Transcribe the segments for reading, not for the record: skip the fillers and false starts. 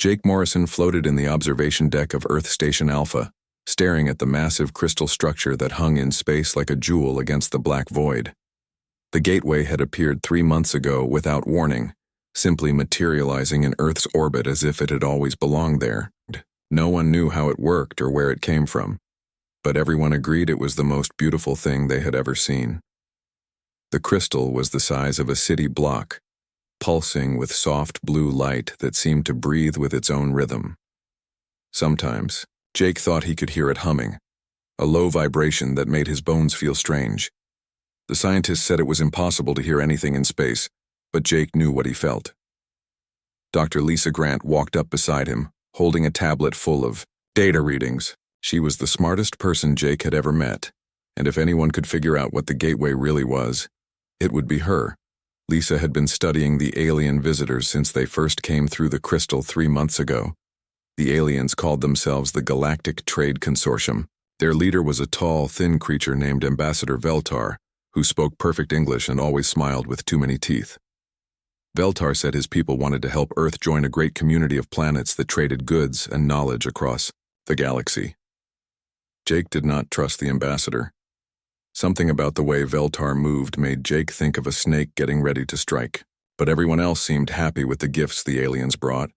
Jake Morrison floated in the observation deck of Earth Station Alpha, staring at the massive crystal structure that hung in space like a jewel against the black void. The gateway had appeared 3 months ago without warning, simply materializing in Earth's orbit as if it had always belonged there. No one knew how it worked or where it came from, but everyone agreed it was the most beautiful thing they had ever seen. The crystal was the size of a city block, pulsing with soft blue light that seemed to breathe with its own rhythm. Sometimes, Jake thought he could hear it humming, a low vibration that made his bones feel strange. The scientists said it was impossible to hear anything in space, but Jake knew what he felt. Dr. Lisa Grant walked up beside him, holding a tablet full of data readings. She was the smartest person Jake had ever met, and if anyone could figure out what the gateway really was, it would be her. Lisa had been studying the alien visitors since they first came through the crystal 3 months ago. The aliens called themselves the Galactic Trade Consortium. Their leader was a tall, thin creature named Ambassador Veltar, who spoke perfect English and always smiled with too many teeth. Veltar said his people wanted to help Earth join a great community of planets that traded goods and knowledge across the galaxy. Jake did not trust the ambassador. Something about the way Veltar moved made Jake think of a snake getting ready to strike, but everyone else seemed happy with the gifts the aliens brought.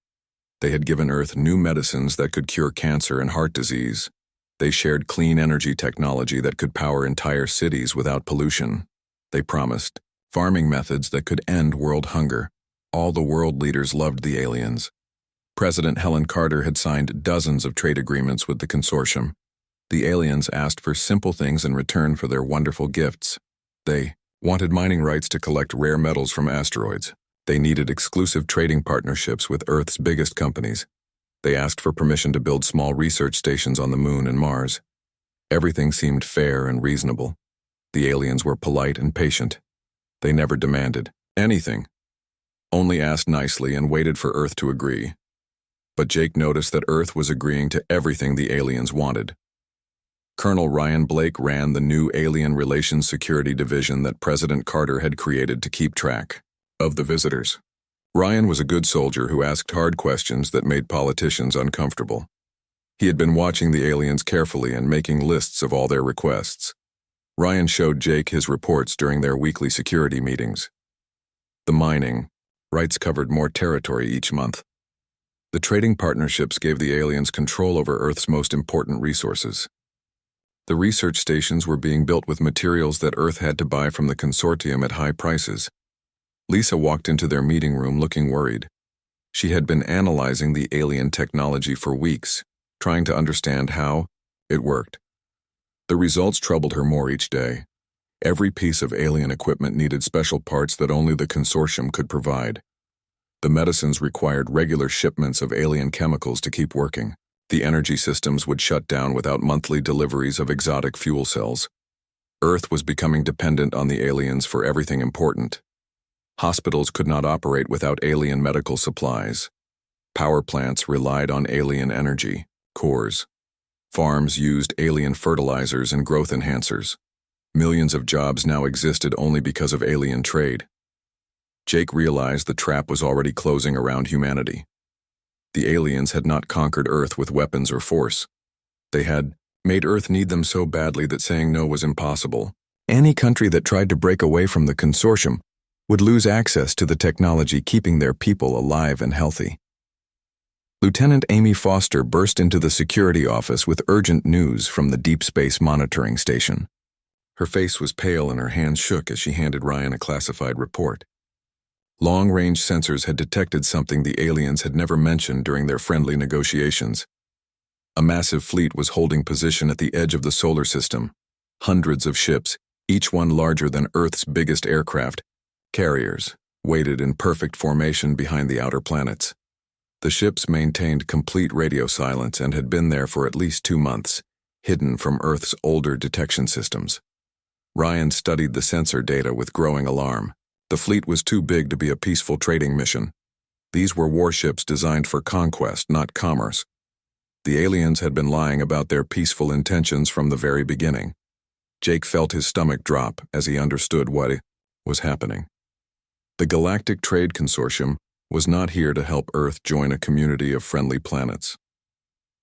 They had given Earth new medicines that could cure cancer and heart disease. They shared clean energy technology that could power entire cities without pollution. They promised farming methods that could end world hunger. All the world leaders loved the aliens. President Helen Carter had signed dozens of trade agreements with the consortium. The aliens asked for simple things in return for their wonderful gifts. They wanted mining rights to collect rare metals from asteroids. They needed exclusive trading partnerships with Earth's biggest companies. They asked for permission to build small research stations on the Moon and Mars. Everything seemed fair and reasonable. The aliens were polite and patient. They never demanded anything, only asked nicely and waited for Earth to agree. But Jake noticed that Earth was agreeing to everything the aliens wanted. Colonel Ryan Blake ran the new Alien Relations Security Division that President Carter had created to keep track of the visitors. Ryan was a good soldier who asked hard questions that made politicians uncomfortable. He had been watching the aliens carefully and making lists of all their requests. Ryan showed Jake his reports during their weekly security meetings. The mining rights covered more territory each month. The trading partnerships gave the aliens control over Earth's most important resources. The research stations were being built with materials that Earth had to buy from the consortium at high prices. Lisa walked into their meeting room looking worried. She had been analyzing the alien technology for weeks, trying to understand how it worked. The results troubled her more each day. Every piece of alien equipment needed special parts that only the consortium could provide. The medicines required regular shipments of alien chemicals to keep working. The energy systems would shut down without monthly deliveries of exotic fuel cells. Earth was becoming dependent on the aliens for everything important. Hospitals could not operate without alien medical supplies. Power plants relied on alien energy cores. Farms used alien fertilizers and growth enhancers. Millions of jobs now existed only because of alien trade. Jake realized the trap was already closing around humanity. The aliens had not conquered Earth with weapons or force. They had made Earth need them so badly that saying no was impossible. Any country that tried to break away from the consortium would lose access to the technology keeping their people alive and healthy. Lieutenant Amy Foster burst into the security office with urgent news from the Deep Space Monitoring Station. Her face was pale and her hands shook as she handed Ryan a classified report. Long-range sensors had detected something the aliens had never mentioned during their friendly negotiations. A massive fleet was holding position at the edge of the solar system. Hundreds of ships, each one larger than Earth's biggest aircraft, carriers, waited in perfect formation behind the outer planets. The ships maintained complete radio silence and had been there for at least 2 months, hidden from Earth's older detection systems. Ryan studied the sensor data with growing alarm. The fleet was too big to be a peaceful trading mission. These were warships designed for conquest, not commerce. The aliens had been lying about their peaceful intentions from the very beginning. Jake felt his stomach drop as he understood what was happening. The Galactic Trade Consortium was not here to help Earth join a community of friendly planets.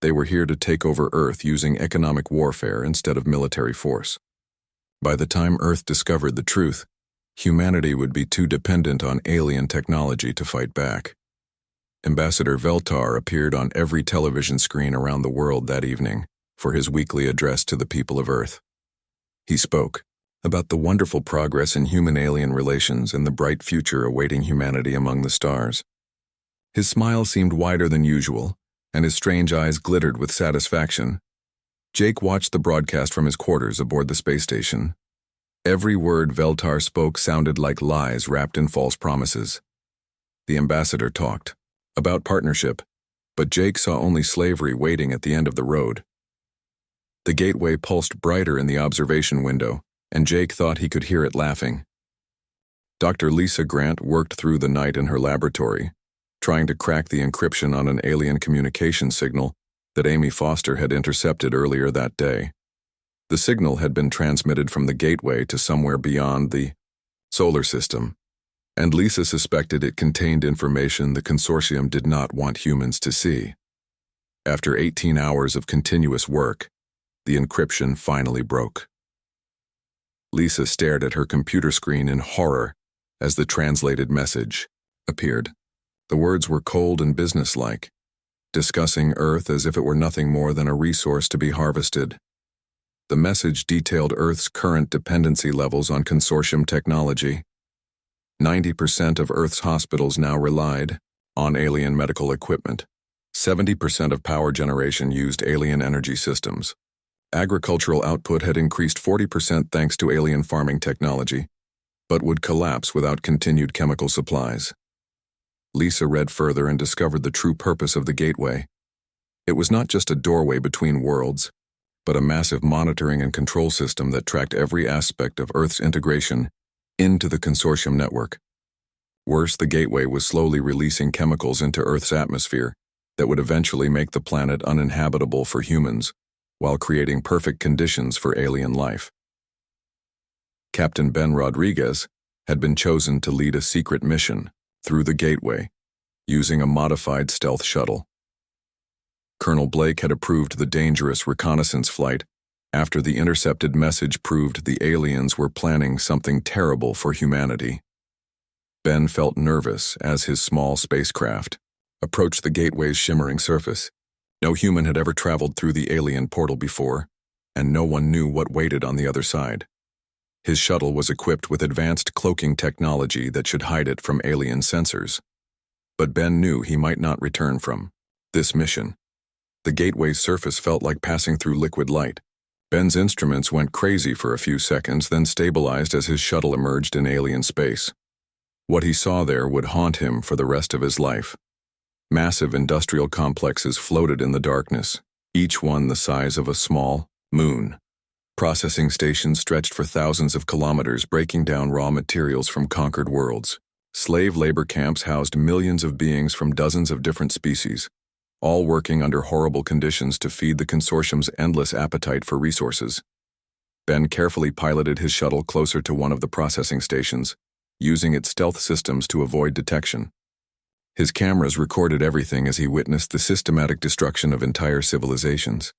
They were here to take over Earth using economic warfare instead of military force. By the time Earth discovered the truth, humanity would be too dependent on alien technology to fight back. Ambassador Veltar appeared on every television screen around the world that evening for his weekly address to the people of Earth. He spoke about the wonderful progress in human-alien relations and the bright future awaiting humanity among the stars. His smile seemed wider than usual, and his strange eyes glittered with satisfaction. Jake watched the broadcast from his quarters aboard the space station. Every word Veltar spoke sounded like lies wrapped in false promises. The ambassador talked about partnership, but Jake saw only slavery waiting at the end of the road. The gateway pulsed brighter in the observation window, and Jake thought he could hear it laughing. Dr. Lisa Grant worked through the night in her laboratory, trying to crack the encryption on an alien communication signal that Amy Foster had intercepted earlier that day. The signal had been transmitted from the gateway to somewhere beyond the solar system, and Lisa suspected it contained information the consortium did not want humans to see. After 18 hours of continuous work, the encryption finally broke. Lisa stared at her computer screen in horror as the translated message appeared. The words were cold and businesslike, discussing Earth as if it were nothing more than a resource to be harvested. The message detailed Earth's current dependency levels on consortium technology. 90% of Earth's hospitals now relied on alien medical equipment. 70% of power generation used alien energy systems. Agricultural output had increased 40% thanks to alien farming technology, but would collapse without continued chemical supplies. Lisa read further and discovered the true purpose of the gateway. It was not just a doorway between worlds, but a massive monitoring and control system that tracked every aspect of Earth's integration into the consortium network. Worse, the gateway was slowly releasing chemicals into Earth's atmosphere that would eventually make the planet uninhabitable for humans, while creating perfect conditions for alien life. Captain Ben Rodriguez had been chosen to lead a secret mission through the gateway, using a modified stealth shuttle. Colonel Blake had approved the dangerous reconnaissance flight after the intercepted message proved the aliens were planning something terrible for humanity. Ben felt nervous as his small spacecraft approached the gateway's shimmering surface. No human had ever traveled through the alien portal before, and no one knew what waited on the other side. His shuttle was equipped with advanced cloaking technology that should hide it from alien sensors. But Ben knew he might not return from this mission. The gateway's surface felt like passing through liquid light. Ben's instruments went crazy for a few seconds, then stabilized as his shuttle emerged in alien space. What he saw there would haunt him for the rest of his life. Massive industrial complexes floated in the darkness, each one the size of a small moon. Processing stations stretched for thousands of kilometers, breaking down raw materials from conquered worlds. Slave labor camps housed millions of beings from dozens of different species, all working under horrible conditions to feed the consortium's endless appetite for resources. Ben carefully piloted his shuttle closer to one of the processing stations, using its stealth systems to avoid detection. His cameras recorded everything as he witnessed the systematic destruction of entire civilizations.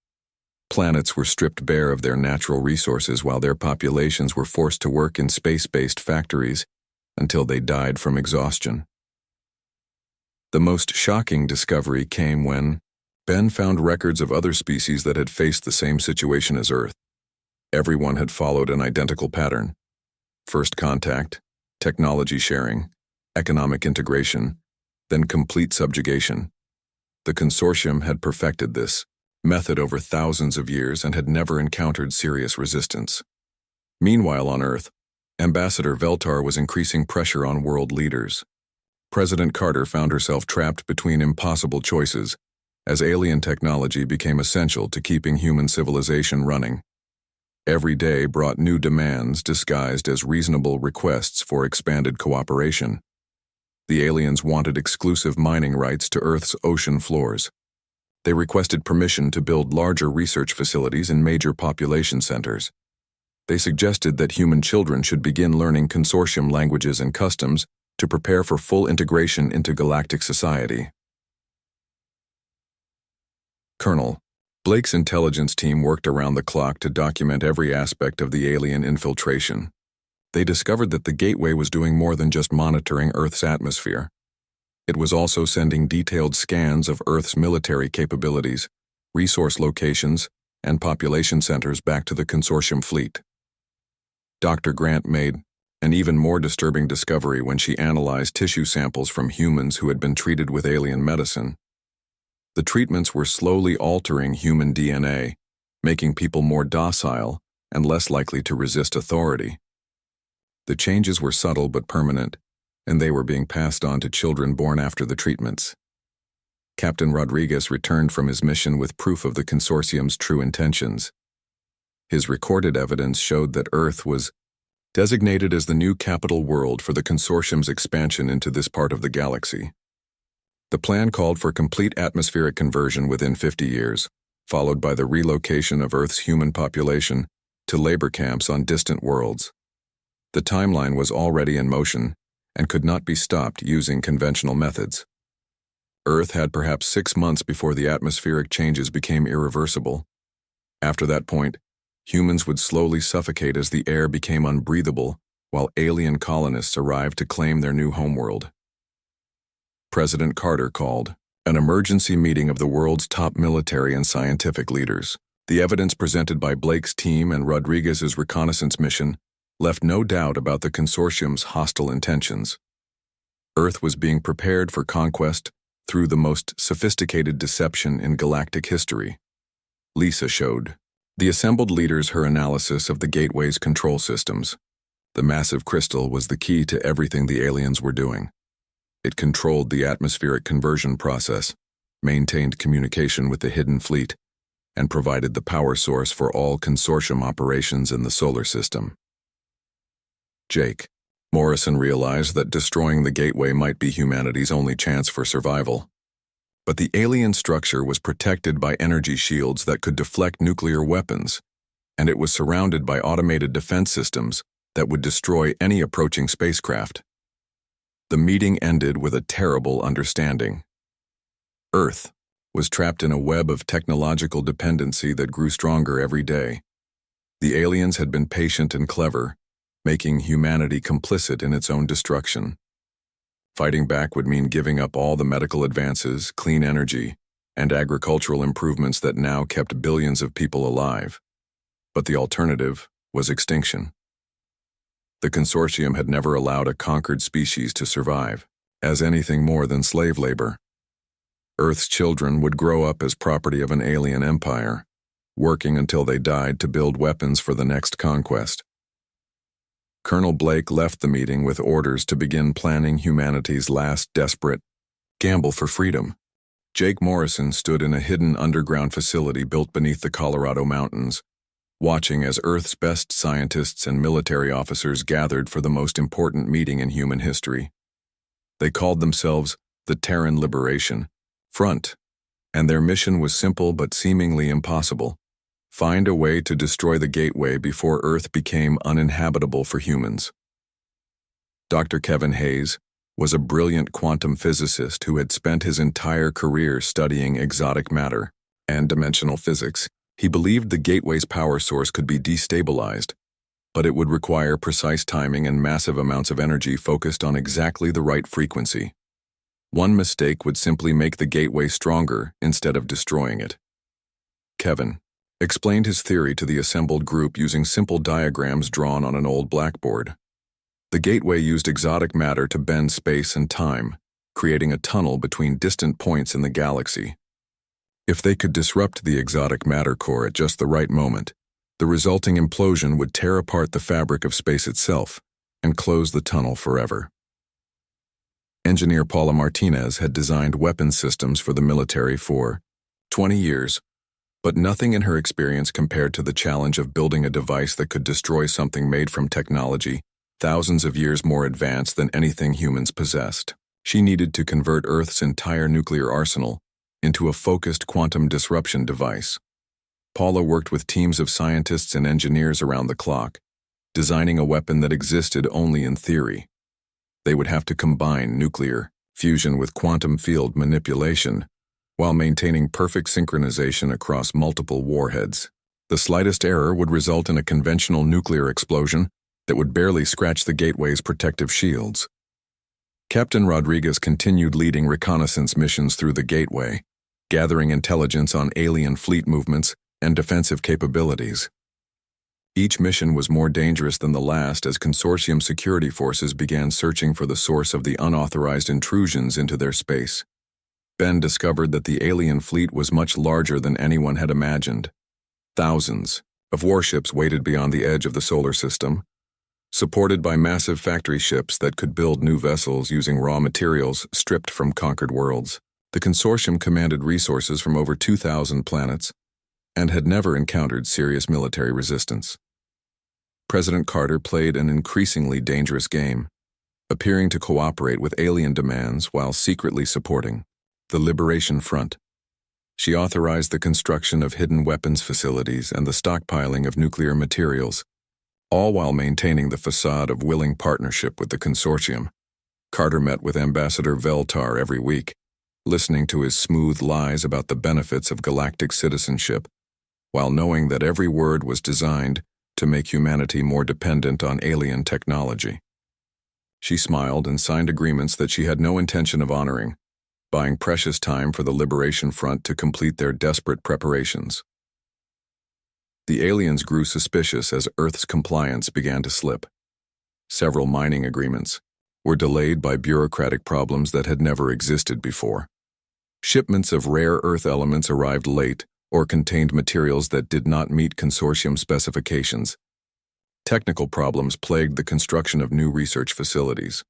Planets were stripped bare of their natural resources while their populations were forced to work in space-based factories until they died from exhaustion. The most shocking discovery came when Ben found records of other species that had faced the same situation as Earth. Everyone had followed an identical pattern: first contact, technology sharing, economic integration, then complete subjugation. The consortium had perfected this method over thousands of years and had never encountered serious resistance. Meanwhile on Earth, Ambassador Veltar was increasing pressure on world leaders. President Carter found herself trapped between impossible choices as alien technology became essential to keeping human civilization running. Every day brought new demands disguised as reasonable requests for expanded cooperation. The aliens wanted exclusive mining rights to Earth's ocean floors. They requested permission to build larger research facilities in major population centers. They suggested that human children should begin learning consortium languages and customs to prepare for full integration into galactic society. Colonel Blake's intelligence team worked around the clock to document every aspect of the alien infiltration. They discovered that the Gateway was doing more than just monitoring Earth's atmosphere. It was also sending detailed scans of Earth's military capabilities, resource locations, and population centers back to the consortium fleet. Dr. Grant made an even more disturbing discovery when she analyzed tissue samples from humans who had been treated with alien medicine. The treatments were slowly altering human DNA, making people more docile and less likely to resist authority. The changes were subtle but permanent, and they were being passed on to children born after the treatments. Captain Rodriguez returned from his mission with proof of the consortium's true intentions. His recorded evidence showed that Earth was designated as the new capital world for the consortium's expansion into this part of the galaxy. The plan called for complete atmospheric conversion within 50 years, followed by the relocation of Earth's human population to labor camps on distant worlds. The timeline was already in motion and could not be stopped using conventional methods. Earth had perhaps 6 months before the atmospheric changes became irreversible. After that point, humans would slowly suffocate as the air became unbreathable while alien colonists arrived to claim their new homeworld. President Carter called an emergency meeting of the world's top military and scientific leaders. The evidence presented by Blake's team and Rodriguez's reconnaissance mission left no doubt about the consortium's hostile intentions. Earth was being prepared for conquest through the most sophisticated deception in galactic history. Lisa showed the assembled leaders her analysis of the Gateway's control systems. The massive crystal was the key to everything the aliens were doing. It controlled the atmospheric conversion process, maintained communication with the hidden fleet, and provided the power source for all consortium operations in the solar system. Jake Morrison realized that destroying the Gateway might be humanity's only chance for survival. But the alien structure was protected by energy shields that could deflect nuclear weapons, and it was surrounded by automated defense systems that would destroy any approaching spacecraft. The meeting ended with a terrible understanding. Earth was trapped in a web of technological dependency that grew stronger every day. The aliens had been patient and clever, making humanity complicit in its own destruction. Fighting back would mean giving up all the medical advances, clean energy, and agricultural improvements that now kept billions of people alive. But the alternative was extinction. The consortium had never allowed a conquered species to survive as anything more than slave labor. Earth's children would grow up as property of an alien empire, working until they died to build weapons for the next conquest. Colonel Blake left the meeting with orders to begin planning humanity's last desperate gamble for freedom. Jake Morrison stood in a hidden underground facility built beneath the Colorado mountains, watching as Earth's best scientists and military officers gathered for the most important meeting in human history. They called themselves the Terran Liberation Front, and their mission was simple but seemingly impossible: find a way to destroy the Gateway before Earth became uninhabitable for humans. Dr. Kevin Hayes was a brilliant quantum physicist who had spent his entire career studying exotic matter and dimensional physics. He believed the Gateway's power source could be destabilized, but it would require precise timing and massive amounts of energy focused on exactly the right frequency. One mistake would simply make the Gateway stronger instead of destroying it. Kevin explained his theory to the assembled group using simple diagrams drawn on an old blackboard. The Gateway used exotic matter to bend space and time, creating a tunnel between distant points in the galaxy. If they could disrupt the exotic matter core at just the right moment, the resulting implosion would tear apart the fabric of space itself and close the tunnel forever. Engineer Paula Martinez had designed weapons systems for the military for 20 years, but nothing in her experience compared to the challenge of building a device that could destroy something made from technology thousands of years more advanced than anything humans possessed. She needed to convert Earth's entire nuclear arsenal into a focused quantum disruption device. Paula worked with teams of scientists and engineers around the clock, designing a weapon that existed only in theory. They would have to combine nuclear fusion with quantum field manipulation while maintaining perfect synchronization across multiple warheads. The slightest error would result in a conventional nuclear explosion that would barely scratch the gateway's protective shields. Captain Rodriguez continued leading reconnaissance missions through the gateway, gathering intelligence on alien fleet movements and defensive capabilities. Each mission was more dangerous than the last as consortium security forces began searching for the source of the unauthorized intrusions into their space. Ben discovered that the alien fleet was much larger than anyone had imagined. Thousands of warships waited beyond the edge of the solar system, supported by massive factory ships that could build new vessels using raw materials stripped from conquered worlds. The consortium commanded resources from over 2,000 planets and had never encountered serious military resistance. President Carter played an increasingly dangerous game, appearing to cooperate with alien demands while secretly supporting the Liberation Front. She authorized the construction of hidden weapons facilities and the stockpiling of nuclear materials, all while maintaining the facade of willing partnership with the consortium. Carter met with Ambassador Veltar every week, listening to his smooth lies about the benefits of galactic citizenship, while knowing that every word was designed to make humanity more dependent on alien technology. She smiled and signed agreements that she had no intention of honoring, buying precious time for the Liberation Front to complete their desperate preparations. The aliens grew suspicious as Earth's compliance began to slip. Several mining agreements were delayed by bureaucratic problems that had never existed before. Shipments of rare Earth elements arrived late or contained materials that did not meet consortium specifications. Technical problems plagued the construction of new research facilities.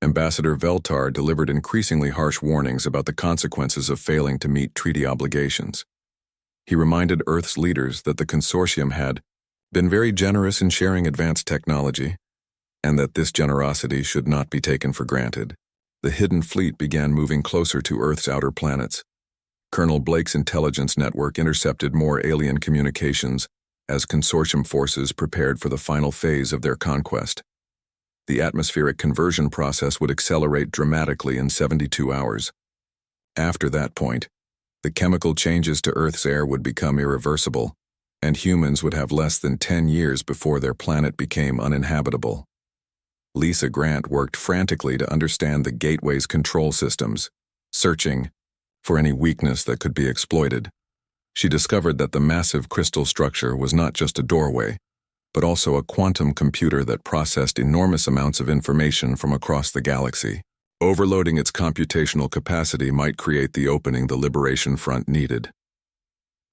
Ambassador Veltar delivered increasingly harsh warnings about the consequences of failing to meet treaty obligations. He reminded Earth's leaders that the consortium had been very generous in sharing advanced technology, and that this generosity should not be taken for granted. The hidden fleet began moving closer to Earth's outer planets. Colonel Blake's intelligence network intercepted more alien communications as consortium forces prepared for the final phase of their conquest. The atmospheric conversion process would accelerate dramatically in 72 hours. After that point, the chemical changes to Earth's air would become irreversible, and humans would have less than 10 years before their planet became uninhabitable. Lisa Grant worked frantically to understand the gateway's control systems, searching for any weakness that could be exploited. She discovered that the massive crystal structure was not just a doorway, but also a quantum computer that processed enormous amounts of information from across the galaxy. Overloading its computational capacity might create the opening the Liberation Front needed.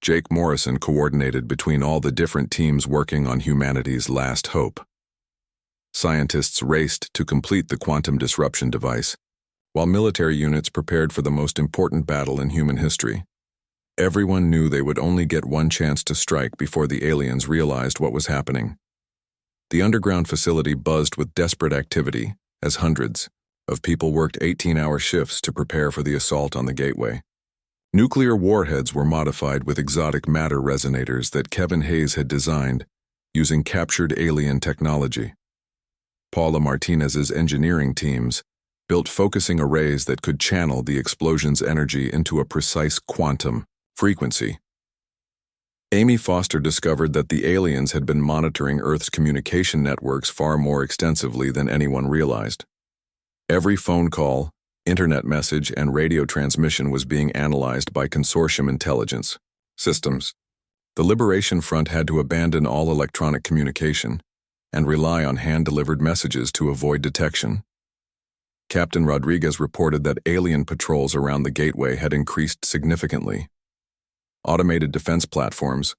Jake Morrison coordinated between all the different teams working on humanity's last hope. Scientists raced to complete the quantum disruption device, while military units prepared for the most important battle in human history. Everyone knew they would only get one chance to strike before the aliens realized what was happening. The underground facility buzzed with desperate activity as hundreds of people worked 18-hour shifts to prepare for the assault on the gateway. Nuclear warheads were modified with exotic matter resonators that Kevin Hayes had designed using captured alien technology. Paula Martinez's engineering teams built focusing arrays that could channel the explosion's energy into a precise quantum frequency. Amy Foster discovered that the aliens had been monitoring Earth's communication networks far more extensively than anyone realized. Every phone call, internet message, and radio transmission was being analyzed by consortium intelligence systems. The Liberation Front had to abandon all electronic communication and rely on hand-delivered messages to avoid detection. Captain Rodriguez reported that alien patrols around the gateway had increased significantly. Automated defense platforms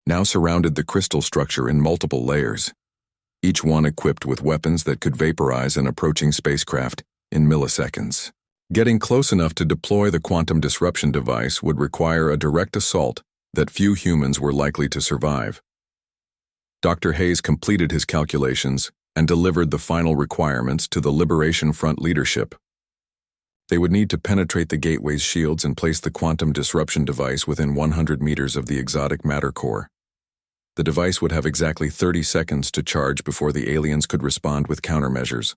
now surrounded the crystal structure in multiple layers, each one equipped with weapons that could vaporize an approaching spacecraft in milliseconds. Getting close enough to deploy the quantum disruption device would require a direct assault that few humans were likely to survive. Dr. Hayes completed his calculations and delivered the final requirements to the Liberation Front leadership. They would need to penetrate the gateway's shields and place the quantum disruption device within 100 meters of the exotic matter core. The device would have exactly 30 seconds to charge before the aliens could respond with countermeasures.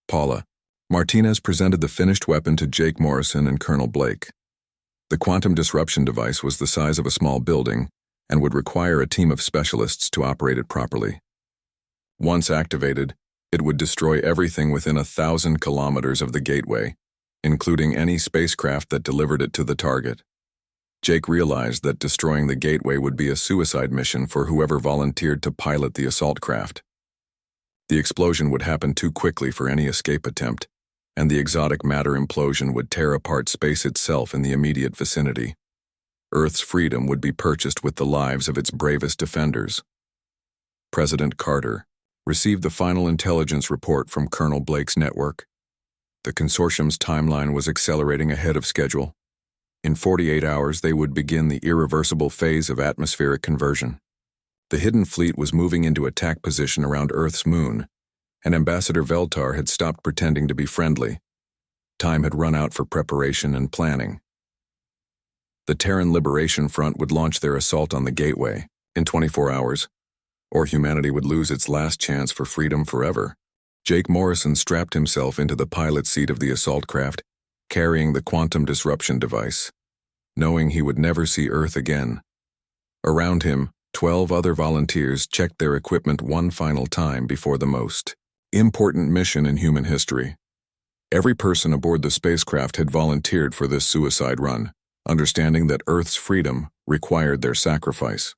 Paula. Martinez presented the finished weapon to Jake Morrison and Colonel Blake. The quantum disruption device was the size of a small building and would require a team of specialists to operate it properly. Once activated, it would destroy everything within 1,000 kilometers of the gateway, including any spacecraft that delivered it to the target. Jake realized that destroying the gateway would be a suicide mission for whoever volunteered to pilot the assault craft. The explosion would happen too quickly for any escape attempt, and the exotic matter implosion would tear apart space itself in the immediate vicinity. Earth's freedom would be purchased with the lives of its bravest defenders. President Carter received the final intelligence report from Colonel Blake's network. The consortium's timeline was accelerating ahead of schedule. In 48 hours, they would begin the irreversible phase of atmospheric conversion. The hidden fleet was moving into attack position around Earth's moon, and Ambassador Veltar had stopped pretending to be friendly. Time had run out for preparation and planning. The Terran Liberation Front would launch their assault on the gateway in 24 hours, or humanity would lose its last chance for freedom forever. Jake Morrison strapped himself into the pilot's seat of the assault craft, carrying the quantum disruption device, knowing he would never see Earth again. Around him, 12 other volunteers checked their equipment one final time before the most important mission in human history. Every person aboard the spacecraft had volunteered for this suicide run, understanding that Earth's freedom required their sacrifice.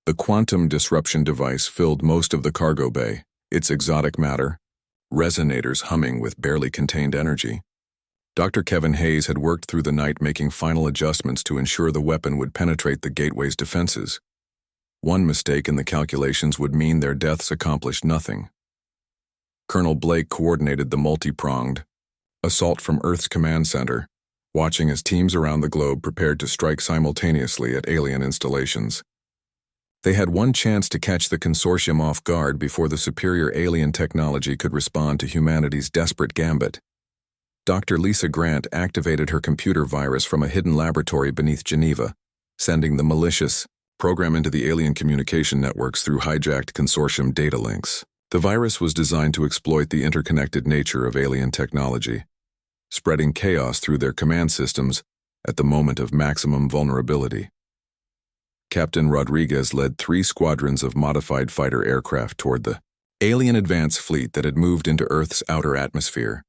The quantum disruption device filled most of the cargo bay, its exotic matter, resonators humming with barely contained energy. Dr. Kevin Hayes had worked through the night making final adjustments to ensure the weapon would penetrate the gateway's defenses. One mistake in the calculations would mean their deaths accomplished nothing. Colonel Blake coordinated the multi-pronged assault from Earth's command center, watching as teams around the globe prepared to strike simultaneously at alien installations. They had one chance to catch the consortium off guard before the superior alien technology could respond to humanity's desperate gambit. Dr. Lisa Grant activated her computer virus from a hidden laboratory beneath Geneva, sending the malicious program into the alien communication networks through hijacked consortium data links. The virus was designed to exploit the interconnected nature of alien technology, spreading chaos through their command systems at the moment of maximum vulnerability. Captain Rodriguez led 3 squadrons of modified fighter aircraft toward the alien advance fleet that had moved into Earth's outer atmosphere.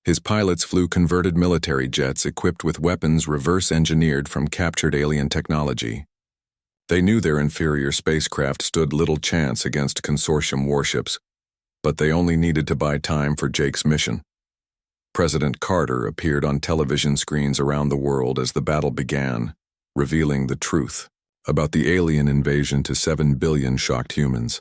His pilots flew converted military jets equipped with weapons reverse-engineered from captured alien technology. They knew their inferior spacecraft stood little chance against consortium warships, but they only needed to buy time for Jake's mission. President Carter appeared on television screens around the world as the battle began, revealing the truth about the alien invasion to 7 billion shocked humans.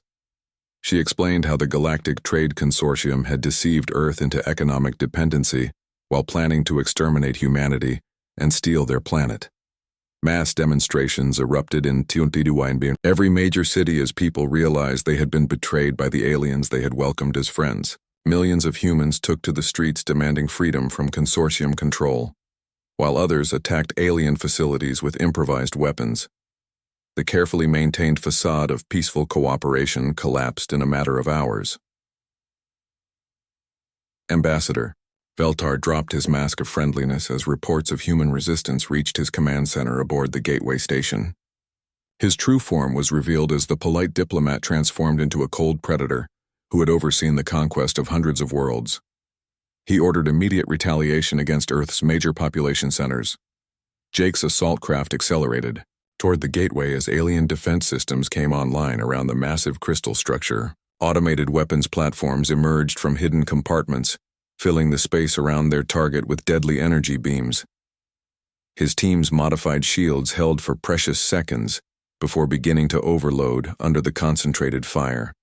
She explained how the Galactic Trade Consortium had deceived Earth into economic dependency while planning to exterminate humanity and steal their planet. Mass demonstrations erupted in Tiuntiduainbir, every major city as people realized they had been betrayed by the aliens they had welcomed as friends. Millions of humans took to the streets demanding freedom from consortium control, while others attacked alien facilities with improvised weapons. The carefully maintained facade of peaceful cooperation collapsed in a matter of hours. Ambassador Veltar dropped his mask of friendliness as reports of human resistance reached his command center aboard the Gateway Station. His true form was revealed as the polite diplomat transformed into a cold predator who had overseen the conquest of hundreds of worlds. He ordered immediate retaliation against Earth's major population centers. Jake's assault craft accelerated toward the gateway as alien defense systems came online around the massive crystal structure. Automated weapons platforms emerged from hidden compartments, filling the space around their target with deadly energy beams. His team's modified shields held for precious seconds before beginning to overload under the concentrated fire.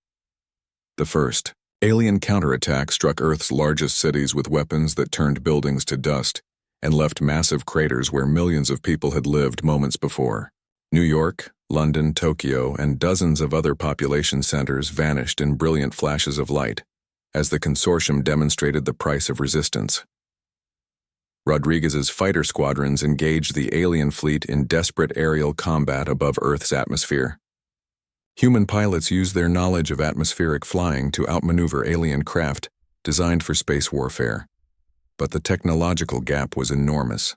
The first alien counterattack struck Earth's largest cities with weapons that turned buildings to dust and left massive craters where millions of people had lived moments before. New York, London, Tokyo, and dozens of other population centers vanished in brilliant flashes of light as the consortium demonstrated the price of resistance. Rodriguez's fighter squadrons engaged the alien fleet in desperate aerial combat above Earth's atmosphere. Human pilots used their knowledge of atmospheric flying to outmaneuver alien craft designed for space warfare. But the technological gap was enormous.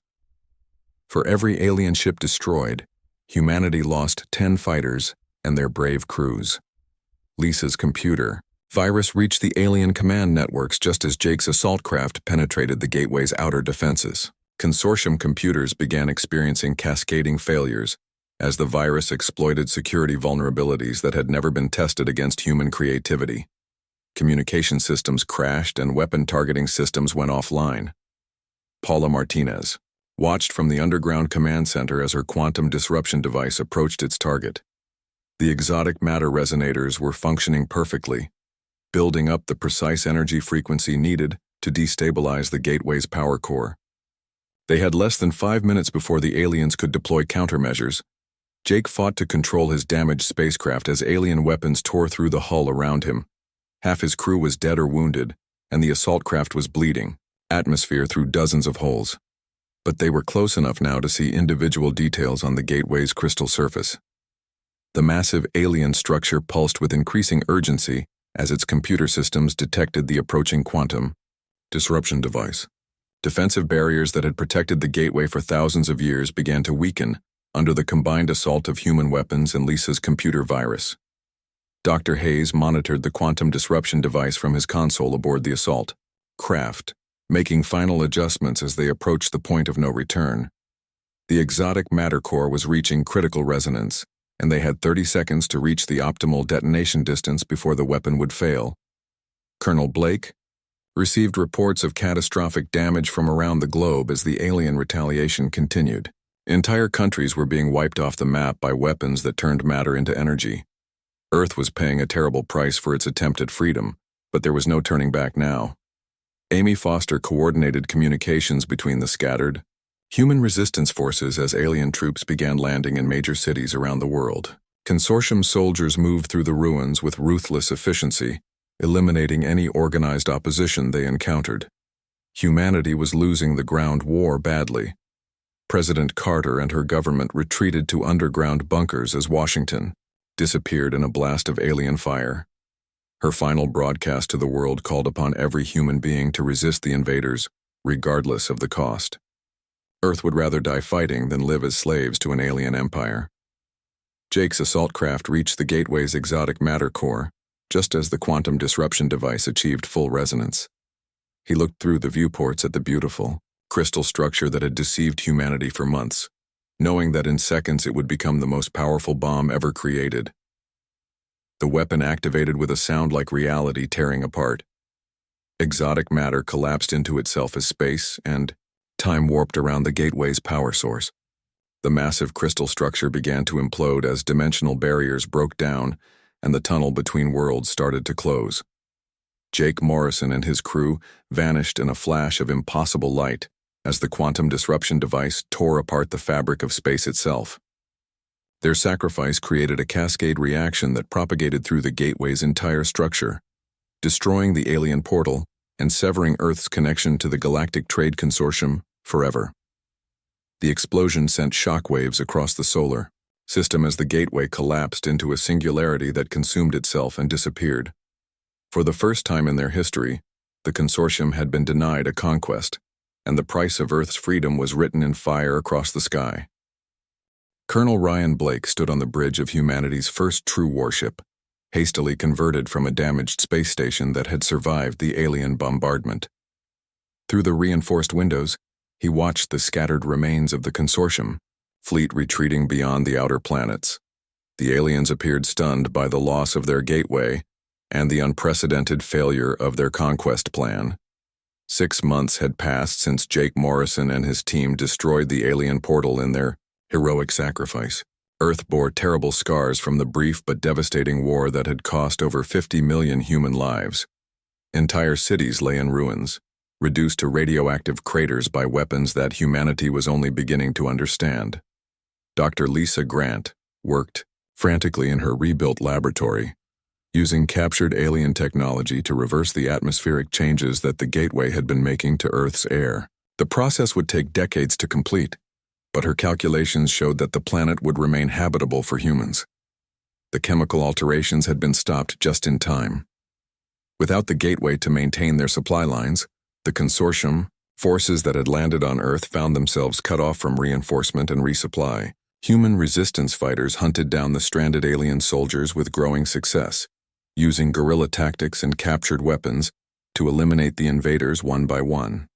For every alien ship destroyed, humanity lost 10 fighters and their brave crews. Lisa's computer virus reached the alien command networks just as Jake's assault craft penetrated the gateway's outer defenses. Consortium computers began experiencing cascading failures as the virus exploited security vulnerabilities that had never been tested against human creativity. Communication systems crashed and weapon targeting systems went offline. Paula Martinez watched from the underground command center as her quantum disruption device approached its target. The exotic matter resonators were functioning perfectly, building up the precise energy frequency needed to destabilize the gateway's power core. They had less than 5 minutes before the aliens could deploy countermeasures. Jake fought to control his damaged spacecraft as alien weapons tore through the hull around him. Half his crew was dead or wounded, and the assault craft was bleeding, atmosphere through dozens of holes. But they were close enough now to see individual details on the gateway's crystal surface. The massive alien structure pulsed with increasing urgency as its computer systems detected the approaching quantum disruption device. Defensive barriers that had protected the gateway for thousands of years began to weaken under the combined assault of human weapons and Lisa's computer virus. Dr. Hayes monitored the quantum disruption device from his console aboard the assault craft, making final adjustments as they approached the point of no return. The exotic matter core was reaching critical resonance, and they had 30 seconds to reach the optimal detonation distance before the weapon would fail. Colonel Blake received reports of catastrophic damage from around the globe as the alien retaliation continued. Entire countries were being wiped off the map by weapons that turned matter into energy. Earth was paying a terrible price for its attempt at freedom, but there was no turning back now. Amy Foster coordinated communications between the scattered human resistance forces as alien troops began landing in major cities around the world. Consortium soldiers moved through the ruins with ruthless efficiency, eliminating any organized opposition they encountered. Humanity was losing the ground war badly. President Carter and her government retreated to underground bunkers as Washington disappeared in a blast of alien fire. Her final broadcast to the world called upon every human being to resist the invaders, regardless of the cost. Earth would rather die fighting than live as slaves to an alien empire. Jake's assault craft reached the gateway's exotic matter core, just as the quantum disruption device achieved full resonance. He looked through the viewports at the beautiful, crystal structure that had deceived humanity for months, knowing that in seconds it would become the most powerful bomb ever created. The weapon activated with a sound like reality tearing apart. Exotic matter collapsed into itself as space and time warped around the gateway's power source. The massive crystal structure began to implode as dimensional barriers broke down and the tunnel between worlds started to close. Jake Morrison and his crew vanished in a flash of impossible light as the quantum disruption device tore apart the fabric of space itself. Their sacrifice created a cascade reaction that propagated through the gateway's entire structure, destroying the alien portal and severing Earth's connection to the Galactic Trade Consortium forever. The explosion sent shockwaves across the solar system as the gateway collapsed into a singularity that consumed itself and disappeared. For the first time in their history, the consortium had been denied a conquest, and the price of Earth's freedom was written in fire across the sky. Colonel Ryan Blake stood on the bridge of humanity's first true warship, hastily converted from a damaged space station that had survived the alien bombardment. Through the reinforced windows, he watched the scattered remains of the consortium, fleet retreating beyond the outer planets. The aliens appeared stunned by the loss of their gateway and the unprecedented failure of their conquest plan. 6 months had passed since Jake Morrison and his team destroyed the alien portal in their heroic sacrifice. Earth bore terrible scars from the brief but devastating war that had cost over 50 million human lives. Entire cities lay in ruins, reduced to radioactive craters by weapons that humanity was only beginning to understand. Dr. Lisa Grant worked frantically in her rebuilt laboratory, using captured alien technology to reverse the atmospheric changes that the gateway had been making to Earth's air. The process would take decades to complete, but her calculations showed that the planet would remain habitable for humans. The chemical alterations had been stopped just in time. Without the gateway to maintain their supply lines, the consortium, forces that had landed on Earth found themselves cut off from reinforcement and resupply. Human resistance fighters hunted down the stranded alien soldiers with growing success, using guerrilla tactics and captured weapons to eliminate the invaders one by one.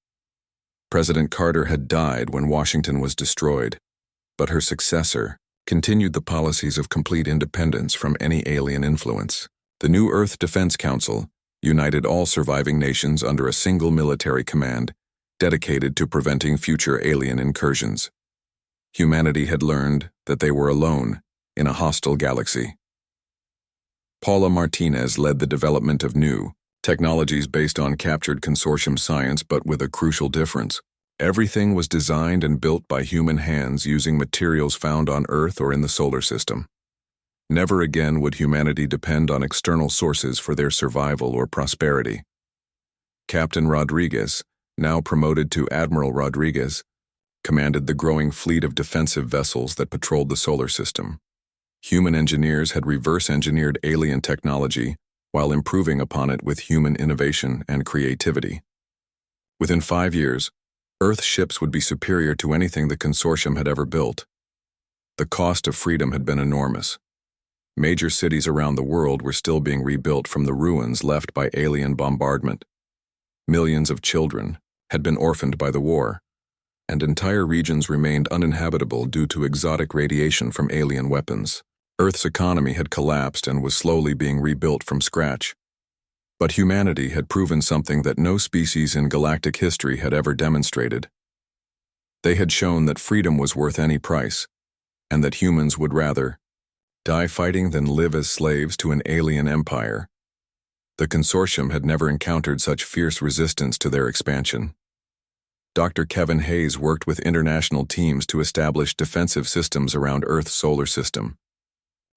President Carter had died when Washington was destroyed, but her successor continued the policies of complete independence from any alien influence. The new Earth Defense Council united all surviving nations under a single military command dedicated to preventing future alien incursions. Humanity had learned that they were alone in a hostile galaxy. Paula Martinez led the development of new technologies based on captured consortium science, but with a crucial difference. Everything was designed and built by human hands using materials found on Earth or in the solar system. Never again would humanity depend on external sources for their survival or prosperity. Captain Rodriguez, now promoted to Admiral Rodriguez, commanded the growing fleet of defensive vessels that patrolled the solar system. Human engineers had reverse-engineered alien technology while improving upon it with human innovation and creativity. Within 5 years, Earth ships would be superior to anything the consortium had ever built. The cost of freedom had been enormous. Major cities around the world were still being rebuilt from the ruins left by alien bombardment. Millions of children had been orphaned by the war, and entire regions remained uninhabitable due to exotic radiation from alien weapons. Earth's economy had collapsed and was slowly being rebuilt from scratch. But humanity had proven something that no species in galactic history had ever demonstrated. They had shown that freedom was worth any price, and that humans would rather die fighting than live as slaves to an alien empire. The consortium had never encountered such fierce resistance to their expansion. Dr. Kevin Hayes worked with international teams to establish defensive systems around Earth's solar system.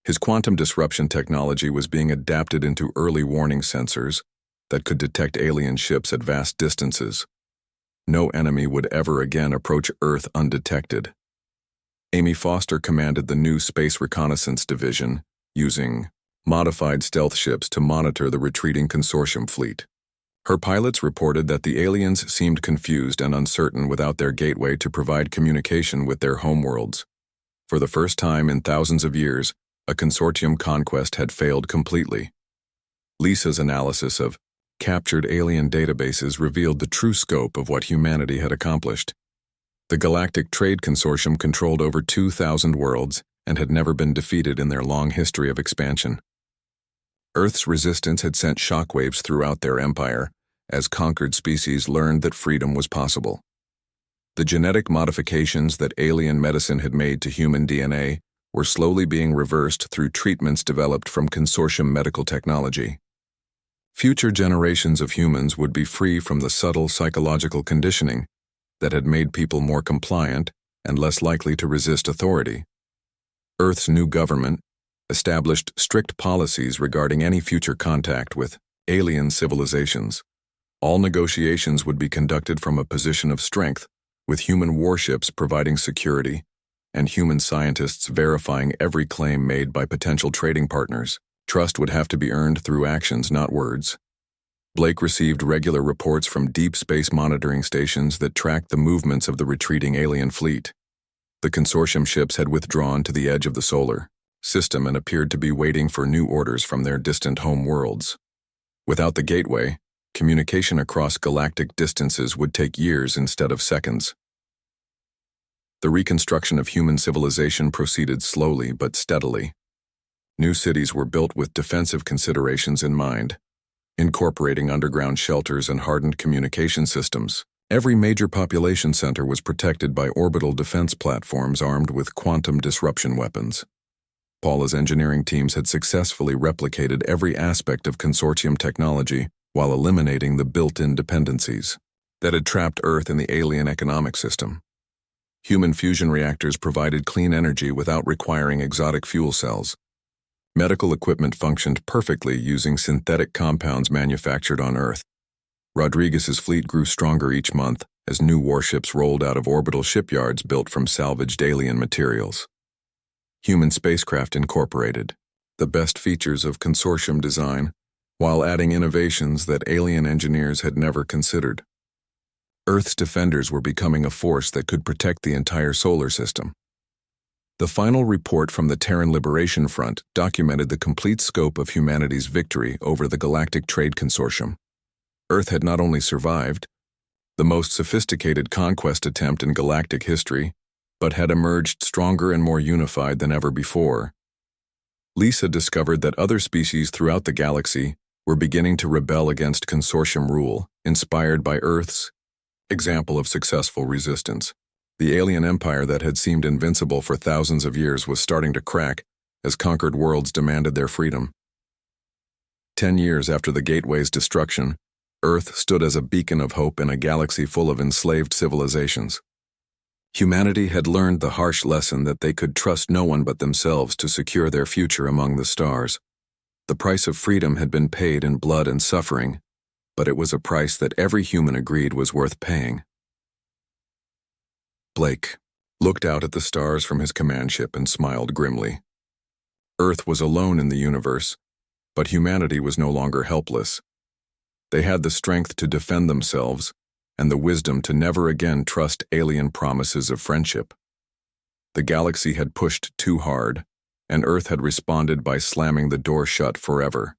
His quantum disruption technology was being adapted into early warning sensors that could detect alien ships at vast distances. No enemy would ever again approach Earth undetected. Amy Foster commanded the new Space Reconnaissance Division, using modified stealth ships to monitor the retreating consortium fleet. Her pilots reported that the aliens seemed confused and uncertain without their gateway to provide communication with their homeworlds. For the first time in thousands of years, a consortium conquest had failed completely. Lisa's analysis of captured alien databases revealed the true scope of what humanity had accomplished. The Galactic Trade Consortium controlled over 2,000 worlds and had never been defeated in their long history of expansion. Earth's resistance had sent shockwaves throughout their empire as conquered species learned that freedom was possible. The genetic modifications that alien medicine had made to human DNA were slowly being reversed through treatments developed from consortium medical technology. Future generations of humans would be free from the subtle psychological conditioning that had made people more compliant and less likely to resist authority. Earth's new government established strict policies regarding any future contact with alien civilizations. All negotiations would be conducted from a position of strength, with human warships providing security and human scientists verifying every claim made by potential trading partners. Trust would have to be earned through actions, not words. Blake received regular reports from deep space monitoring stations that tracked the movements of the retreating alien fleet. The consortium ships had withdrawn to the edge of the solar system and appeared to be waiting for new orders from their distant home worlds. Without the gateway, communication across galactic distances would take years instead of seconds. The reconstruction of human civilization proceeded slowly but steadily. New cities were built with defensive considerations in mind, incorporating underground shelters and hardened communication systems. Every major population center was protected by orbital defense platforms armed with quantum disruption weapons. Paula's engineering teams had successfully replicated every aspect of consortium technology while eliminating the built-in dependencies that had trapped Earth in the alien economic system. Human fusion reactors provided clean energy without requiring exotic fuel cells. Medical equipment functioned perfectly using synthetic compounds manufactured on Earth. Rodriguez's fleet grew stronger each month as new warships rolled out of orbital shipyards built from salvaged alien materials. Human spacecraft incorporated the best features of consortium design while adding innovations that alien engineers had never considered. Earth's defenders were becoming a force that could protect the entire solar system. The final report from the Terran Liberation Front documented the complete scope of humanity's victory over the Galactic Trade Consortium. Earth had not only survived, the most sophisticated conquest attempt in galactic history, but had emerged stronger and more unified than ever before. Lisa discovered that other species throughout the galaxy were beginning to rebel against consortium rule, inspired by Earth's example of successful resistance. The alien empire that had seemed invincible for thousands of years was starting to crack as conquered worlds demanded their freedom. 10 years after the Gateway's destruction, Earth stood as a beacon of hope in a galaxy full of enslaved civilizations. Humanity had learned the harsh lesson that they could trust no one but themselves to secure their future among the stars. The price of freedom had been paid in blood and suffering, but it was a price that every human agreed was worth paying. Blake looked out at the stars from his command ship and smiled grimly. Earth was alone in the universe, but humanity was no longer helpless. They had the strength to defend themselves and the wisdom to never again trust alien promises of friendship. The galaxy had pushed too hard, and Earth had responded by slamming the door shut forever.